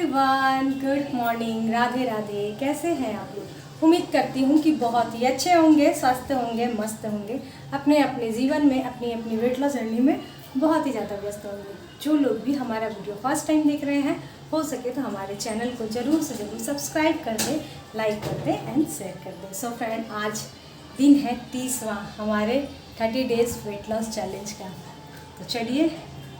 Everyone, good morning, Radhe Radhe. कैसे हैं आप लोग? उम्मीद करती हूँ कि बहुत ही अच्छे होंगे, स्वस्थ होंगे, मस्त होंगे, अपने अपने जीवन में अपनी अपनी वेट लॉस जर्नी में बहुत ही ज़्यादा व्यस्त होंगे। जो लोग भी हमारा वीडियो फर्स्ट टाइम देख रहे हैं, हो सके तो हमारे चैनल को ज़रूर से ज़रूर सब्सक्राइब कर दें, लाइक कर दें एंड शेयर कर दें। सो फ्रेंड, आज दिन है 30वां हमारे 30 डेज़ वेट लॉस चैलेंज का। तो चलिए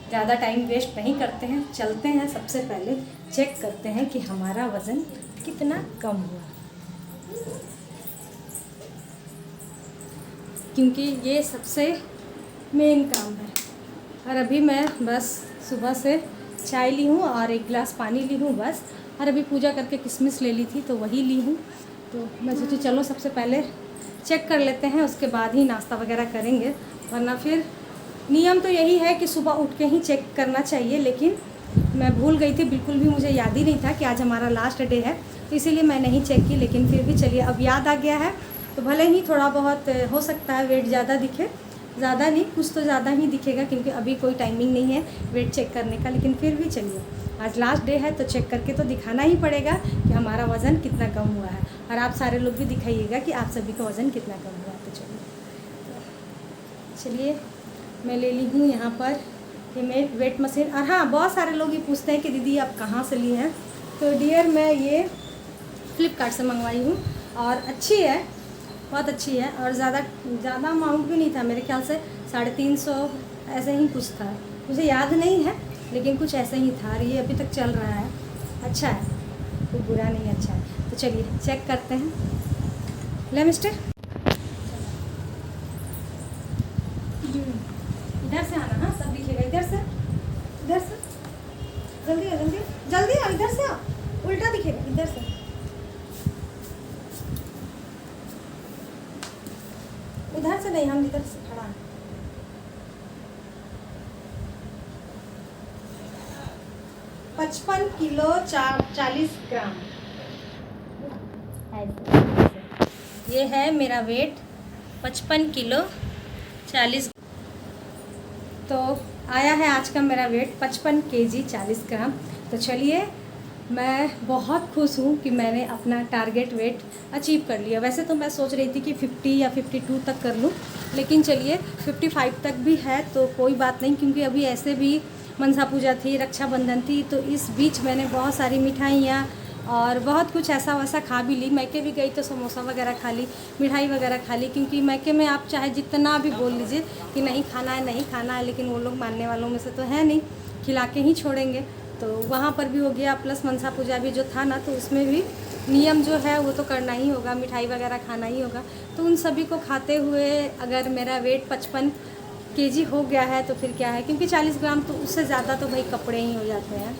ज़्यादा टाइम वेस्ट नहीं करते हैं, चलते हैं। सबसे पहले चेक करते हैं कि हमारा वज़न कितना कम हुआ, क्योंकि ये सबसे मेन काम है। और अभी मैं बस सुबह से चाय ली हूँ और एक गिलास पानी ली हूँ बस। और अभी पूजा करके किशमिश ले ली थी तो वही ली हूँ। तो मैं सोची चलो सबसे पहले चेक कर लेते हैं, उसके बाद ही नाश्ता वगैरह करेंगे। वरना फिर नियम तो यही है कि सुबह उठ के ही चेक करना चाहिए, लेकिन मैं भूल गई थी, बिल्कुल भी मुझे याद ही नहीं था कि आज हमारा लास्ट डे है, तो इसीलिए मैं नहीं चेक की। लेकिन फिर भी चलिए, अब याद आ गया है तो भले ही थोड़ा बहुत हो सकता है वेट ज़्यादा दिखे, ज़्यादा नहीं कुछ तो ज़्यादा ही दिखेगा, क्योंकि अभी कोई टाइमिंग नहीं है वेट चेक करने का। लेकिन फिर भी चलिए, आज लास्ट डे है तो चेक करके तो दिखाना ही पड़ेगा कि हमारा वज़न कितना कम हुआ है। और आप सारे लोग भी दिखाइएगा कि आप सभी का वज़न कितना कम हुआ है। तो चलिए मैं ले ली हूँ यहाँ पर ये मैं वेट मशीन। और हाँ, बहुत सारे लोग ये पूछते हैं कि दीदी आप कहाँ से लिए हैं। तो डियर, मैं ये फ्लिपकार्ट से मंगवाई हूँ और अच्छी है, बहुत अच्छी है। और ज़्यादा अमाउंट भी नहीं था, मेरे ख्याल से 350 ऐसे ही कुछ था, मुझे याद नहीं है, लेकिन कुछ ऐसे ही था। और ये अभी तक चल रहा है, अच्छा है, कोई बुरा नहीं, अच्छा है। तो चलिए चेक करते हैं। ले मिस्टर, इधर से आना, हाँ सब दिखेगा, इधर से जल्दी आ, जल्दी आ, इधर से आ, उल्टा दिखेगा, इधर से। उधर से नहीं, हम इधर से खड़ा है। $55 किलो 40 ग्राम ये है मेरा वेट, 55 किलो 40। तो आया है आज का मेरा वेट 55 केजी 40 ग्राम। तो चलिए, मैं बहुत खुश हूँ कि मैंने अपना टारगेट वेट अचीव कर लिया। वैसे तो मैं सोच रही थी कि 50 या 52 तक कर लूँ, लेकिन चलिए 55 तक भी है तो कोई बात नहीं, क्योंकि अभी ऐसे भी मनसा पूजा थी, रक्षाबंधन थी, तो इस बीच मैंने बहुत सारी मिठाइयाँ और बहुत कुछ ऐसा वैसा खा भी ली। मैके भी गई तो समोसा वगैरह खा ली, मिठाई वगैरह खा ली, क्योंकि मैके में आप चाहे जितना भी बोल लीजिए कि नहीं खाना है नहीं खाना है, लेकिन वो लोग मानने वालों में से तो है नहीं, खिला के ही छोड़ेंगे। तो वहाँ पर भी हो गया, प्लस मनसा पूजा भी जो था ना, तो उसमें भी नियम जो है वो तो करना ही होगा, मिठाई वगैरह खाना ही होगा। तो उन सभी को खाते हुए अगर मेरा वेट 55 केजी हो गया है तो फिर क्या है, क्योंकि 40 ग्राम तो उससे ज़्यादा तो भाई कपड़े ही हो जाते हैं,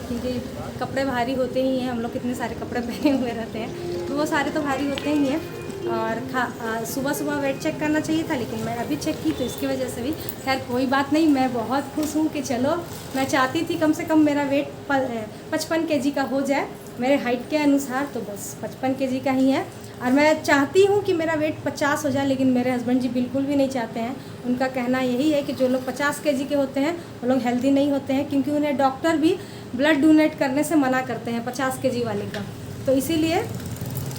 क्योंकि कपड़े भारी होते ही हैं। हम लोग कितने सारे कपड़े पहने हुए रहते हैं, तो वो सारे तो भारी होते ही हैं। और सुबह सुबह वेट चेक करना चाहिए था, लेकिन मैं अभी चेक की, तो इसकी वजह से भी खैर कोई बात नहीं। मैं बहुत खुश हूँ कि चलो, मैं चाहती थी कम से कम मेरा वेट 55 केजी का हो जाए मेरे हाइट के अनुसार, तो बस 55 केजी का ही है। और मैं चाहती हूँ कि मेरा वेट 50 हो जाए, लेकिन मेरे हस्बैंड जी बिल्कुल भी नहीं चाहते हैं। उनका कहना यही है कि जो लोग 50 केजी के होते हैं वो लोग हेल्दी नहीं होते हैं, क्योंकि उन्हें डॉक्टर भी ब्लड डोनेट करने से मना करते हैं 50 केजी वाले का। तो इसीलिए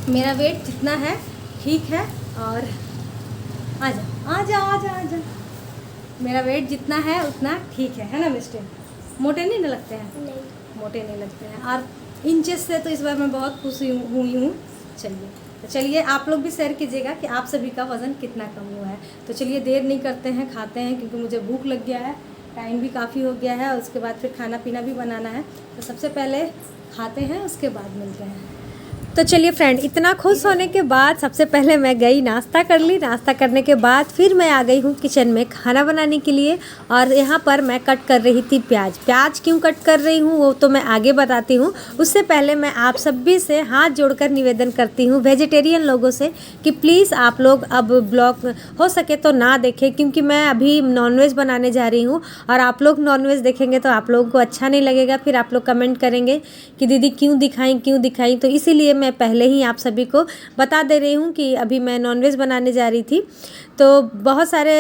मेरा वेट जितना है ठीक है। और आजा, मेरा वेट जितना है उतना ठीक है ना मिस्टर? मोटे नहीं लगते हैं? नहीं, मोटे नहीं लगते हैं। और इंचेस से तो इस बार मैं बहुत खुश हुई हूँ। चलिए आप लोग भी शेयर कीजिएगा कि आप सभी का वज़न कितना कम हुआ है। तो चलिए देर नहीं करते हैं, खाते हैं, क्योंकि मुझे भूख लग गया है, टाइम भी काफ़ी हो गया है, और उसके बाद फिर खाना पीना भी बनाना है। तो सबसे पहले खाते हैं, उसके बाद मिलते हैं। तो चलिए फ्रेंड, इतना खुश होने के बाद सबसे पहले मैं गई नाश्ता कर ली। नाश्ता करने के बाद फिर मैं आ गई हूँ किचन में खाना बनाने के लिए। और यहाँ पर मैं कट कर रही थी प्याज क्यों कट कर रही हूँ वो तो मैं आगे बताती हूँ। उससे पहले मैं आप सभी से हाथ जोड़कर निवेदन करती हूँ वेजिटेरियन लोगों से कि प्लीज़ आप लोग अब ब्लॉग हो सके तो ना देखें, क्योंकि मैं अभी नॉनवेज बनाने जा रही हूँ। और आप लोग नॉनवेज देखेंगे तो आप लोगों को अच्छा नहीं लगेगा, फिर आप लोग कमेंट करेंगे कि दीदी क्यों दिखाई। तो इसीलिए मैं पहले ही आप सभी को बता दे रही हूँ कि अभी मैं नॉनवेज बनाने जा रही थी। तो बहुत सारे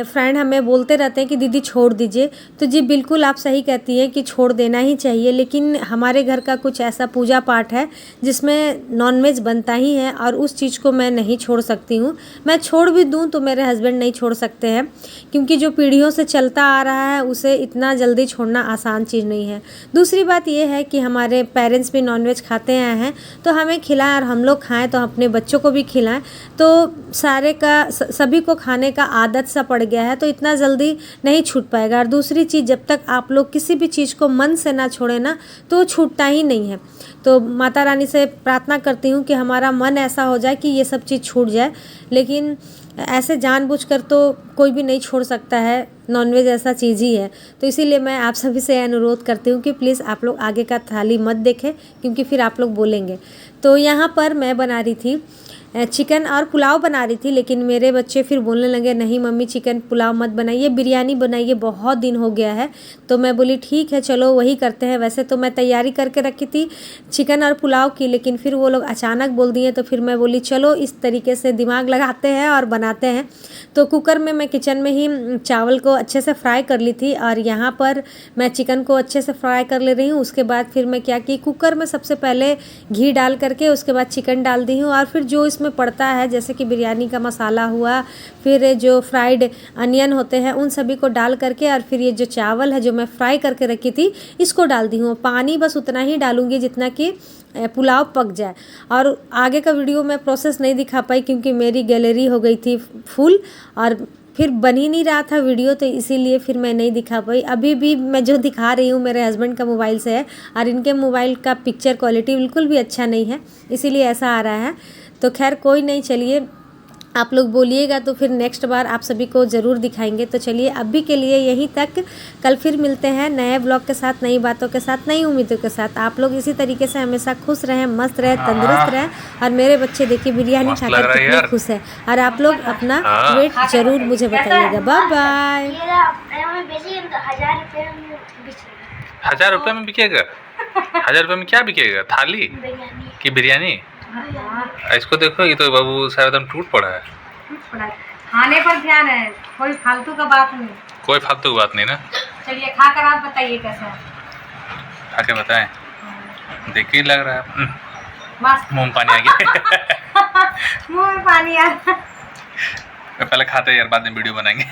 फ्रेंड हमें बोलते रहते हैं कि दीदी छोड़ दीजिए, तो जी बिल्कुल आप सही कहती हैं कि छोड़ देना ही चाहिए, लेकिन हमारे घर का कुछ ऐसा पूजा पाठ है जिसमें नॉनवेज बनता ही है और उस चीज़ को मैं नहीं छोड़ सकती हूँ। मैं छोड़ भी दूँ तो मेरे हस्बैंड नहीं छोड़ सकते हैं, क्योंकि जो पीढ़ियों से चलता आ रहा है उसे इतना जल्दी छोड़ना आसान चीज़ नहीं है। दूसरी बात ये है कि हमारे पेरेंट्स भी नॉनवेज खाते आए हैं, तो हमें खिलाएं और हम लोग खाएं तो अपने बच्चों को भी खिलाएं, तो सभी को खाने का आदत सा पड़ गया है, तो इतना जल्दी नहीं छूट पाएगा। और दूसरी चीज़, जब तक आप लोग किसी भी चीज़ को मन से ना छोड़े ना, तो छूटता ही नहीं है। तो माता रानी से प्रार्थना करती हूँ कि हमारा मन ऐसा हो जाए कि ये सब चीज़ छूट जाए, लेकिन ऐसे जानबूझकर तो कोई भी नहीं छोड़ सकता है, नॉनवेज ऐसा चीज़ ही है। तो इसीलिए मैं आप सभी से अनुरोध करती हूँ कि प्लीज़ आप लोग आगे का थाली मत देखें, क्योंकि फिर आप लोग बोलेंगे। तो यहाँ पर मैं बना रही थी चिकन और पुलाव बना रही थी, लेकिन मेरे बच्चे फिर बोलने लगे नहीं मम्मी चिकन पुलाव मत बनाइए, बिरयानी बनाइए, बहुत दिन हो गया है। तो मैं बोली ठीक है चलो वही करते हैं। वैसे तो मैं तैयारी करके रखी थी चिकन और पुलाव की, लेकिन फिर वो लोग अचानक बोल दिए, तो फिर मैं बोली चलो इस तरीके से दिमाग लगाते हैं और बनाते हैं। तो कुकर में मैं किचन में ही चावल को अच्छे से फ्राई कर ली थी और यहाँ पर मैं चिकन को अच्छे से फ्राई कर ले रही हूँ। उसके बाद फिर मैं क्या की, कुकर में सबसे पहले घी डाल करके उसके बाद चिकन डाल दी हूँ, और फिर जो इसमें पड़ता है जैसे कि बिरयानी का मसाला हुआ, फिर जो फ्राइड अनियन होते हैं उन सभी को डाल करके, और फिर ये जो चावल है जो मैं फ्राई करके रखी थी इसको डाल दी हूँ। पानी बस उतना ही डालूंगी जितना कि पुलाव पक जाए। और आगे का वीडियो मैं प्रोसेस नहीं दिखा पाई क्योंकि मेरी गैलरी हो गई थी फुल और फिर बन ही नहीं रहा था वीडियो, तो इसीलिए फिर मैं नहीं दिखा पाई। अभी भी मैं जो दिखा रही हूँ मेरे हस्बैंड का मोबाइल से है, और इनके मोबाइल का पिक्चर क्वालिटी बिल्कुल भी अच्छा नहीं है, इसीलिए ऐसा आ रहा है। तो खैर कोई नहीं, चलिए आप लोग बोलिएगा तो फिर नेक्स्ट बार आप सभी को ज़रूर दिखाएंगे। तो चलिए अभी के लिए यहीं तक, कल फिर मिलते हैं नए ब्लॉग के साथ, नई बातों के साथ, नई उम्मीदों के साथ। आप लोग इसी तरीके से हमेशा खुश रहें, मस्त रहें, तंदुरुस्त रहें। और मेरे बच्चे देखिए बिरयानी खाकर कितने खुश है। और आप लोग अपना वेट ज़रूर मुझे बताइएगा। Bye bye. 1000 रुपये में बिकेगा? 1000 रुपये में क्या बिकेगा? थाली की बिरयानी? इसको देखो, ये तो बाबू सारा एकदम टूट पड़ा है। खाने पर ध्यान है, कोई फालतू का बात नहीं। कोई फालतू की बात नहीं ना। चलिए खाकर आप बताइए कैसा है। खा के बताएं। देखिए लग रहा है मस्त। मुंह में पानी आ गया। मुंह में पानी आ रहा। पहले खाते हैं यार, बाद में वीडियो बनाएंगे।